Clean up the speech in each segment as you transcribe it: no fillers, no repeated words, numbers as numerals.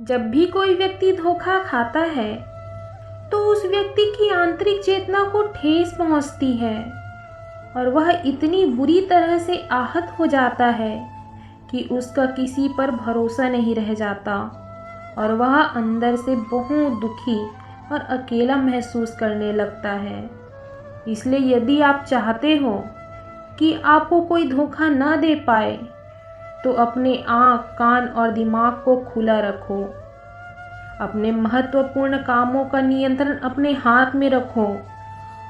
जब भी कोई व्यक्ति धोखा खाता है तो उस व्यक्ति की आंतरिक चेतना को ठेस पहुंचती है और वह इतनी बुरी तरह से आहत हो जाता है कि उसका किसी पर भरोसा नहीं रह जाता और वह अंदर से बहुत दुखी और अकेला महसूस करने लगता है। इसलिए यदि आप चाहते हो कि आपको कोई धोखा ना दे पाए तो अपने आँख, कान और दिमाग को खुला रखो। अपने महत्वपूर्ण कामों का नियंत्रण अपने हाथ में रखो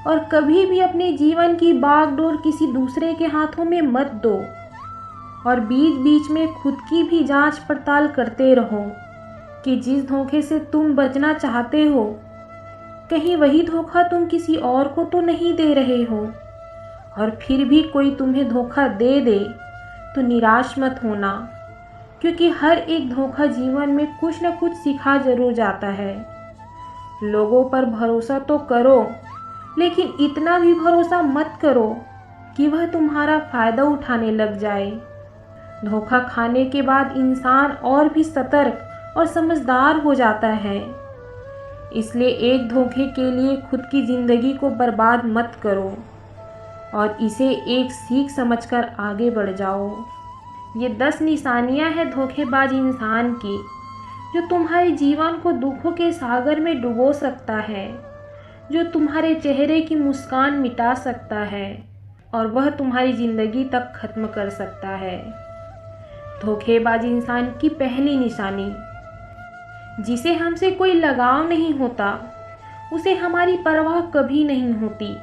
और कभी भी अपने जीवन की बागडोर किसी दूसरे के हाथों में मत दो। और बीच बीच में खुद की भी जांच पड़ताल करते रहो कि जिस धोखे से तुम बचना चाहते हो, कहीं वही धोखा तुम किसी और को तो नहीं दे रहे हो। और फिर भी कोई तुम्हें धोखा दे दे तो निराश मत होना, क्योंकि हर एक धोखा जीवन में कुछ न कुछ सिखा जरूर जाता है। लोगों पर भरोसा तो करो, लेकिन इतना भी भरोसा मत करो कि वह तुम्हारा फ़ायदा उठाने लग जाए। धोखा खाने के बाद इंसान और भी सतर्क और समझदार हो जाता है। इसलिए एक धोखे के लिए खुद की ज़िंदगी को बर्बाद मत करो और इसे एक सीख समझकर आगे बढ़ जाओ। ये 10 निशानियां हैं धोखेबाज इंसान की, जो तुम्हारे जीवन को दुखों के सागर में डुबो सकता है, जो तुम्हारे चेहरे की मुस्कान मिटा सकता है और वह तुम्हारी ज़िंदगी तक ख़त्म कर सकता है। धोखेबाज इंसान की पहली निशानी, जिसे हमसे कोई लगाव नहीं होता, उसे हमारी परवाह कभी नहीं होती।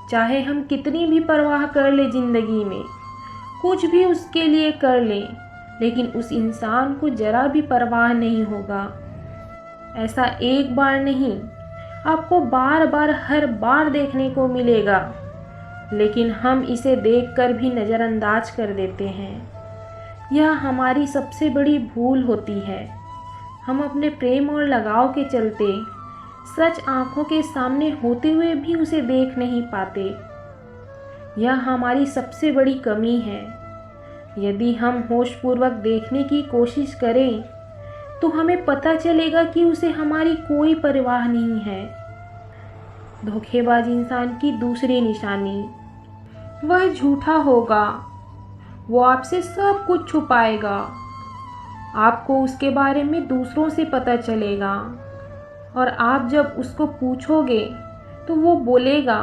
चाहे हम कितनी भी परवाह कर ले ज़िंदगी में, कुछ भी उसके लिए कर ले, लेकिन उस इंसान को ज़रा भी परवाह नहीं होगा। ऐसा एक बार नहीं, आपको बार बार हर बार देखने को मिलेगा, लेकिन हम इसे देखकर भी नज़रअंदाज कर देते हैं। यह हमारी सबसे बड़ी भूल होती है। हम अपने प्रेम और लगाव के चलते सच आंखों के सामने होते हुए भी उसे देख नहीं पाते। यह हमारी सबसे बड़ी कमी है। यदि हम होशपूर्वक देखने की कोशिश करें तो हमें पता चलेगा कि उसे हमारी कोई परवाह नहीं है। धोखेबाज इंसान की दूसरी निशानी, वह झूठा होगा। वो आपसे सब कुछ छुपाएगा। आपको उसके बारे में दूसरों से पता चलेगा और आप जब उसको पूछोगे तो वो बोलेगा,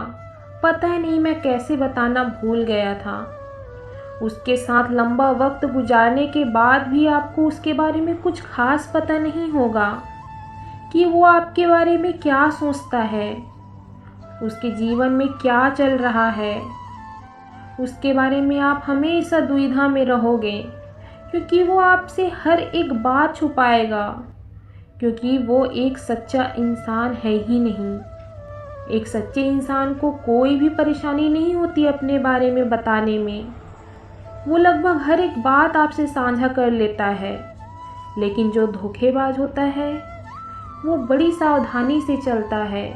पता नहीं मैं कैसे बताना भूल गया था। उसके साथ लंबा वक्त गुजारने के बाद भी आपको उसके बारे में कुछ खास पता नहीं होगा कि वो आपके बारे में क्या सोचता है, उसके जीवन में क्या चल रहा है। उसके बारे में आप हमेशा दुविधा में रहोगे, क्योंकि वो आपसे हर एक बात छुपाएगा, क्योंकि वो एक सच्चा इंसान है ही नहीं। एक सच्चे इंसान को कोई भी परेशानी नहीं होती अपने बारे में बताने में। वो लगभग हर एक बात आपसे साझा कर लेता है, लेकिन जो धोखेबाज होता है वो बड़ी सावधानी से चलता है।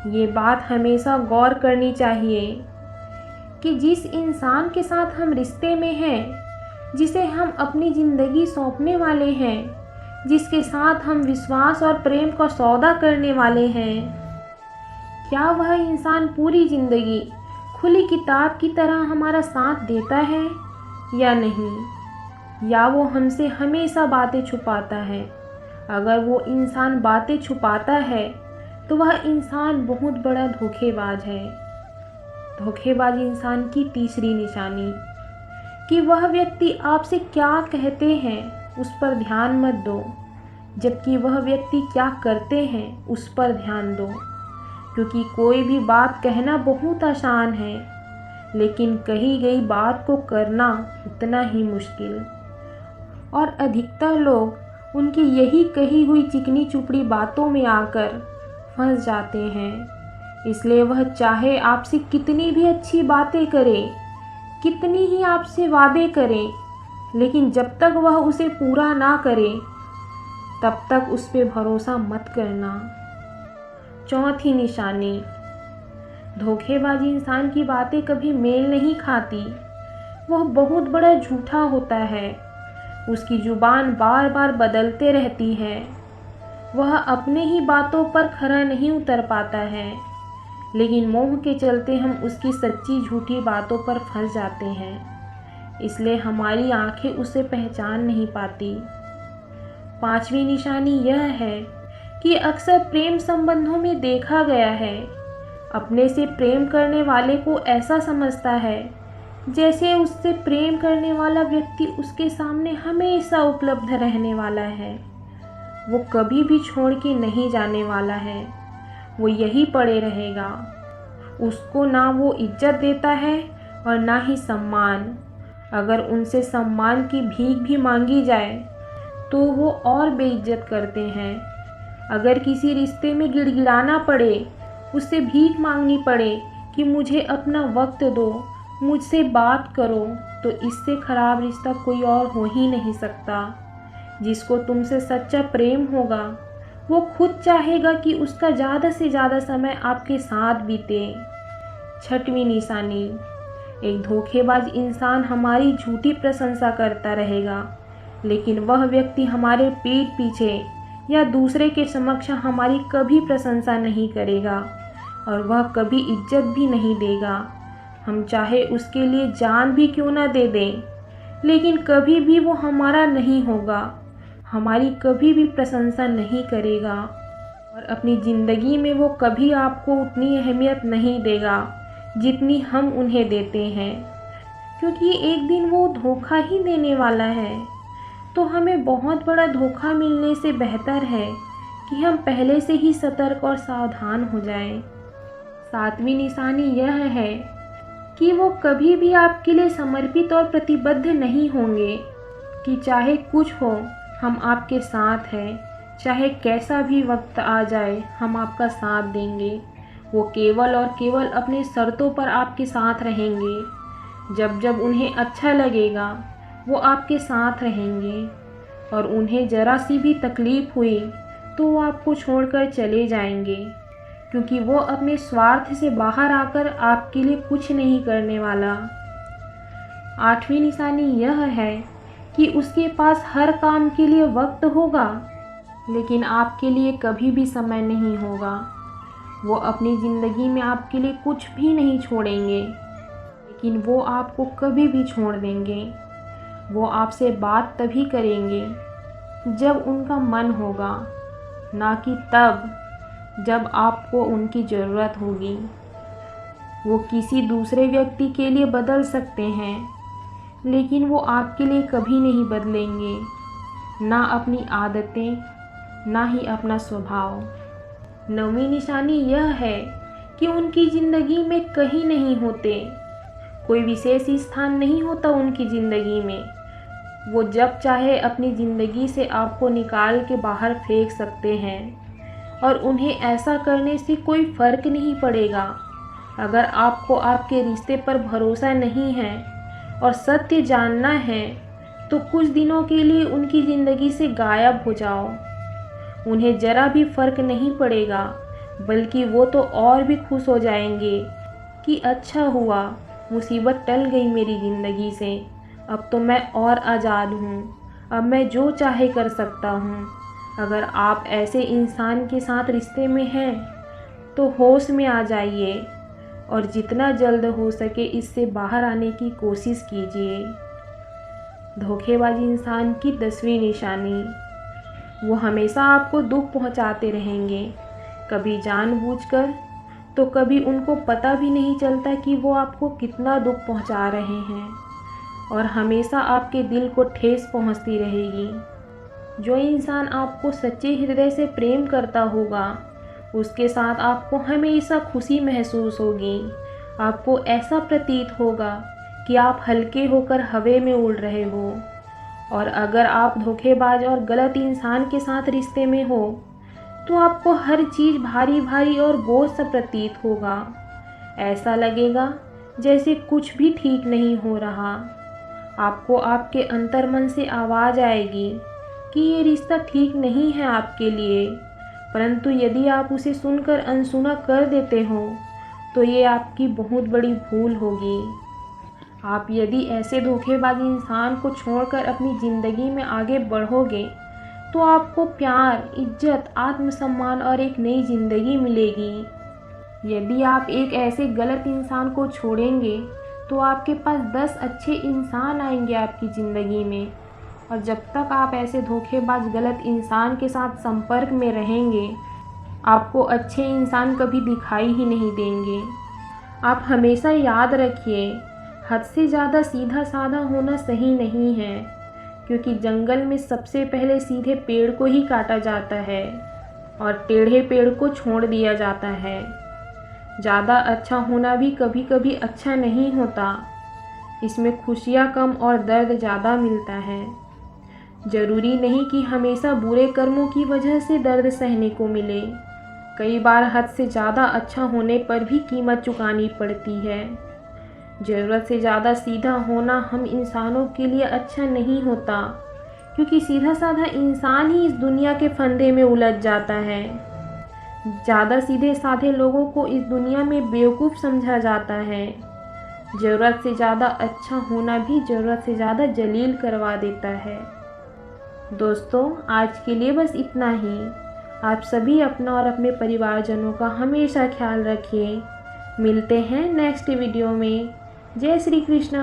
ये बात हमेशा गौर करनी चाहिए कि जिस इंसान के साथ हम रिश्ते में हैं, जिसे हम अपनी ज़िंदगी सौंपने वाले हैं, जिसके साथ हम विश्वास और प्रेम का सौदा करने वाले हैं, क्या वह इंसान पूरी ज़िंदगी खुली किताब की तरह हमारा साथ देता है या नहीं, या वो हमसे हमेशा बातें छुपाता है। अगर वो इंसान बातें छुपाता है तो वह इंसान बहुत बड़ा धोखेबाज है। धोखेबाज इंसान की तीसरी निशानी, कि वह व्यक्ति आपसे क्या कहते हैं उस पर ध्यान मत दो, जबकि वह व्यक्ति क्या करते हैं उस पर ध्यान दो। क्योंकि कोई भी बात कहना बहुत आसान है, लेकिन कही गई बात को करना उतना ही मुश्किल। और अधिकतर लोग उनकी यही कही हुई चिकनी चुपड़ी बातों में आकर फंस जाते हैं। इसलिए वह चाहे आपसे कितनी भी अच्छी बातें करे, कितनी ही आपसे वादे करें, लेकिन जब तक वह उसे पूरा ना करे तब तक उस पर भरोसा मत करना। चौथी निशानी, धोखेबाजी इंसान की बातें कभी मेल नहीं खाती। वह बहुत बड़ा झूठा होता है। उसकी जुबान बार बार बदलते रहती है। वह अपने ही बातों पर खरा नहीं उतर पाता है, लेकिन मोह के चलते हम उसकी सच्ची झूठी बातों पर फंस जाते हैं। इसलिए हमारी आंखें उसे पहचान नहीं पाती। पांचवी निशानी यह है कि अक्सर प्रेम संबंधों में देखा गया है, अपने से प्रेम करने वाले को ऐसा समझता है जैसे उससे प्रेम करने वाला व्यक्ति उसके सामने हमेशा उपलब्ध रहने वाला है। वो कभी भी छोड़ के नहीं जाने वाला है, वो यही पड़े रहेगा। उसको ना वो इज्जत देता है और ना ही सम्मान। अगर उनसे सम्मान की भीख भी मांगी जाए तो वो और बेइज्जत करते हैं। अगर किसी रिश्ते में गिड़गिड़ाना पड़े, उससे भीख मांगनी पड़े कि मुझे अपना वक्त दो, मुझसे बात करो, तो इससे खराब रिश्ता कोई और हो ही नहीं सकता। जिसको तुमसे सच्चा प्रेम होगा, वो खुद चाहेगा कि उसका ज़्यादा से ज़्यादा समय आपके साथ बीते। छठवीं निशानी, एक धोखेबाज इंसान हमारी झूठी प्रशंसा करता रहेगा, लेकिन वह व्यक्ति हमारे पीठ पीछे या दूसरे के समक्ष हमारी कभी प्रशंसा नहीं करेगा और वह कभी इज्जत भी नहीं देगा। हम चाहे उसके लिए जान भी क्यों ना दे दें, लेकिन कभी भी वो हमारा नहीं होगा, हमारी कभी भी प्रशंसा नहीं करेगा और अपनी ज़िंदगी में वो कभी आपको उतनी अहमियत नहीं देगा जितनी हम उन्हें देते हैं, क्योंकि एक दिन वो धोखा ही देने वाला है। तो हमें बहुत बड़ा धोखा मिलने से बेहतर है कि हम पहले से ही सतर्क और सावधान हो जाएं। सातवीं निशानी यह है कि वो कभी भी आपके लिए समर्पित और प्रतिबद्ध नहीं होंगे कि चाहे कुछ हो हम आपके साथ हैं, चाहे कैसा भी वक्त आ जाए हम आपका साथ देंगे। वो केवल और केवल अपने शर्तों पर आपके साथ रहेंगे। जब जब उन्हें अच्छा लगेगा वो आपके साथ रहेंगे और उन्हें ज़रा सी भी तकलीफ़ हुई तो वो आपको छोड़कर चले जाएंगे, क्योंकि वो अपने स्वार्थ से बाहर आकर आपके लिए कुछ नहीं करने वाला। आठवीं निशानी यह है कि उसके पास हर काम के लिए वक्त होगा, लेकिन आपके लिए कभी भी समय नहीं होगा। वो अपनी ज़िंदगी में आपके लिए कुछ भी नहीं छोड़ेंगे, लेकिन वो आपको कभी भी छोड़ देंगे। वो आपसे बात तभी करेंगे जब उनका मन होगा, ना कि तब जब आपको उनकी ज़रूरत होगी। वो किसी दूसरे व्यक्ति के लिए बदल सकते हैं, लेकिन वो आपके लिए कभी नहीं बदलेंगे, ना अपनी आदतें, ना ही अपना स्वभाव। नौवीं निशानी यह है कि उनकी ज़िंदगी में कहीं नहीं होते, कोई विशेष स्थान नहीं होता उनकी ज़िंदगी में। वो जब चाहे अपनी ज़िंदगी से आपको निकाल के बाहर फेंक सकते हैं और उन्हें ऐसा करने से कोई फ़र्क नहीं पड़ेगा। अगर आपको आपके रिश्ते पर भरोसा नहीं है और सत्य जानना है तो कुछ दिनों के लिए उनकी ज़िंदगी से गायब हो जाओ। उन्हें ज़रा भी फ़र्क नहीं पड़ेगा, बल्कि वो तो और भी खुश हो जाएंगे कि अच्छा हुआ, मुसीबत टल गई मेरी ज़िंदगी से, अब तो मैं और आज़ाद हूँ, अब मैं जो चाहे कर सकता हूँ। अगर आप ऐसे इंसान के साथ रिश्ते में हैं तो होश में आ जाइए और जितना जल्द हो सके इससे बाहर आने की कोशिश कीजिए। धोखेबाज इंसान की 10वीं निशानी, वो हमेशा आपको दुख पहुंचाते रहेंगे, कभी जानबूझकर तो कभी उनको पता भी नहीं चलता कि वो आपको कितना दुख पहुंचा रहे हैं और हमेशा आपके दिल को ठेस पहुंचती रहेगी। जो इंसान आपको सच्चे हृदय से प्रेम करता होगा उसके साथ आपको हमेशा खुशी महसूस होगी। आपको ऐसा प्रतीत होगा कि आप हल्के होकर हवा में उड़ रहे हो। और अगर आप धोखेबाज और गलत इंसान के साथ रिश्ते में हो तो आपको हर चीज़ भारी भारी और बोझ सा प्रतीत होगा। ऐसा लगेगा जैसे कुछ भी ठीक नहीं हो रहा। आपको आपके अंतर्मन से आवाज़ आएगी कि ये रिश्ता ठीक नहीं है आपके लिए, परंतु यदि आप उसे सुनकर अनसुना कर देते हो तो ये आपकी बहुत बड़ी भूल होगी। आप यदि ऐसे धोखेबाज इंसान को छोड़कर अपनी ज़िंदगी में आगे बढ़ोगे तो आपको प्यार, इज्जत, आत्मसम्मान और एक नई ज़िंदगी मिलेगी। यदि आप एक ऐसे गलत इंसान को छोड़ेंगे तो आपके पास 10 अच्छे इंसान आएंगे आपकी ज़िंदगी में, और जब तक आप ऐसे धोखेबाज गलत इंसान के साथ संपर्क में रहेंगे आपको अच्छे इंसान कभी दिखाई ही नहीं देंगे। आप हमेशा याद रखिए, हद से ज़्यादा सीधा साधा होना सही नहीं है, क्योंकि जंगल में सबसे पहले सीधे पेड़ को ही काटा जाता है और टेढ़े पेड़ को छोड़ दिया जाता है। ज़्यादा अच्छा होना भी कभी कभी अच्छा नहीं होता, इसमें खुशियाँ कम और दर्द ज़्यादा मिलता है। ज़रूरी नहीं कि हमेशा बुरे कर्मों की वजह से दर्द सहने को मिले, कई बार हद से ज़्यादा अच्छा होने पर भी कीमत चुकानी पड़ती है। ज़रूरत से ज़्यादा सीधा होना हम इंसानों के लिए अच्छा नहीं होता, क्योंकि सीधा साधा इंसान ही इस दुनिया के फंदे में उलझ जाता है। ज़्यादा सीधे साधे लोगों को इस दुनिया में बेवकूफ़ समझा जाता है। ज़रूरत से ज़्यादा अच्छा होना भी ज़रूरत से ज़्यादा जलील करवा देता है। दोस्तों, आज के लिए बस इतना ही। आप सभी अपना और अपने परिवारजनों का हमेशा ख्याल रखिए। मिलते हैं नेक्स्ट वीडियो में। जय श्री कृष्णा।